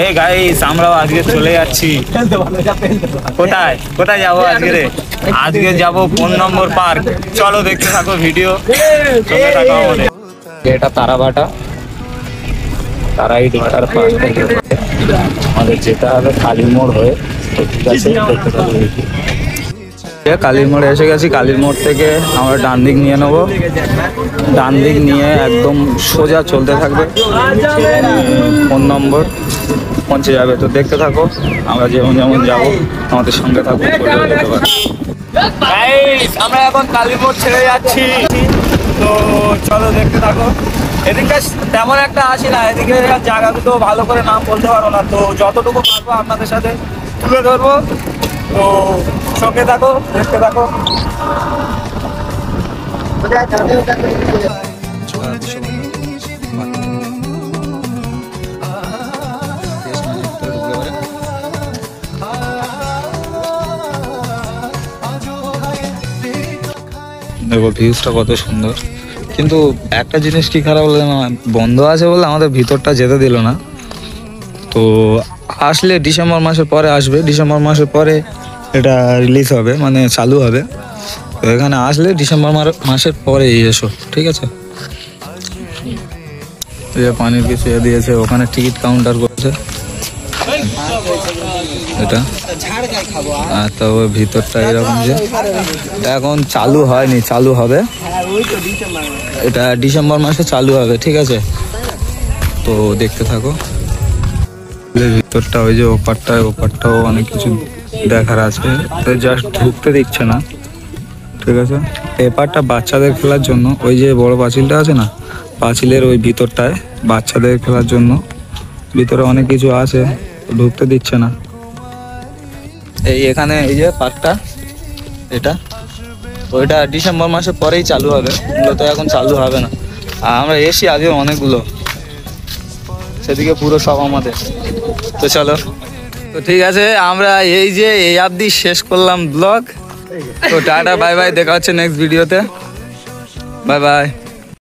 এই গাইস আমরাও আজকে চলে যাচ্ছি। কোথায় কোথায় যাবো আজকে রে? আজকে যাবো 5 নম্বর পার্ক। চলো দেখতে থাকো ভিডিও, চলে থাকো আমাদের। এটা তারাবাটা, তারাইট ওয়াটার পার্ক থেকে আমাদের যেতে হবে কালীর মোড় হয়ে। কালীর মোড়ে এসে গেছি। কালীর মোড় থেকে আমরা ডান দিক নিয়ে নেবো, ডান দিক নিয়ে একদম সোজা চলতে থাকবে, 5 নম্বর পৌঁছে যাবে। তো দেখতে থাকো, আমরা যেমন যেমন যাবো আমাদের সঙ্গে থাকবো। আমরা এখন কালীর মোড় ছেড়ে যাচ্ছি, তো চলো দেখতে থাকো। এদিকে তেমন একটা আসি না, এদিকে জায়গাগুলো ভালো করে নাম বলতে পারো না, তো যতটুকু পারবো আপনাদের সাথে তুলে ধরবো। তো সঙ্গে থাকো, দেখতে থাকো। দেখো ভিউজটা কত সুন্দর, কিন্তু একটা জিনিস কি খারাপ হলো না, বন্ধ আছে বলে আমাদের ভিতরটা যেতে দিল না। তো আসলে ডিসেম্বর মাসের পরে আসবে, ডিসেম্বর মাসের পরে এটা রিলিজ হবে, মানে চালু হবে। তো এখানে আসলে ডিসেম্বর মাসের পরে এসো, ঠিক আছে? পানির কিছু দিয়েছে, ওখানে টিকিট কাউন্টার করছে এটা। আর তো ভিতরটা এরকম যে এখন চালু হয়নি, চালু হবে, এটা ডিসেম্বর মাসে চালু হবে, ঠিক আছে? তো দেখতে থাকো। ভিতরটা ওই যে ওপারটাও অনেক কিছু দেখার আছে, তো জাস্ট ঢুকতে দিচ্ছে না, ঠিক আছে? এপারটা বাচ্চাদের খেলার জন্য, ওই যে বড় পাঁচিলটা আছে না, পাঁচিলের ওই ভিতরটায় বাচ্চাদের খেলার জন্য ভিতরে অনেক কিছু আছে, ঢুকতে দিচ্ছে না। এই এখানে এই যে পার্কটা, এটা ওইটা ডিসেম্বর মাসের পরেই চালু হবে, তো এখন চালু হবে না। আর আমরা এসি আগে অনেকগুলো, সেদিকে পুরো সব আমাদের। তো চলো, তো ঠিক আছে, আমরা এই যে এই অবধি শেষ করলাম ব্লগ। তো টাটা, বাই বাই, দেখা হচ্ছে নেক্সট ভিডিওতে। Bye bye.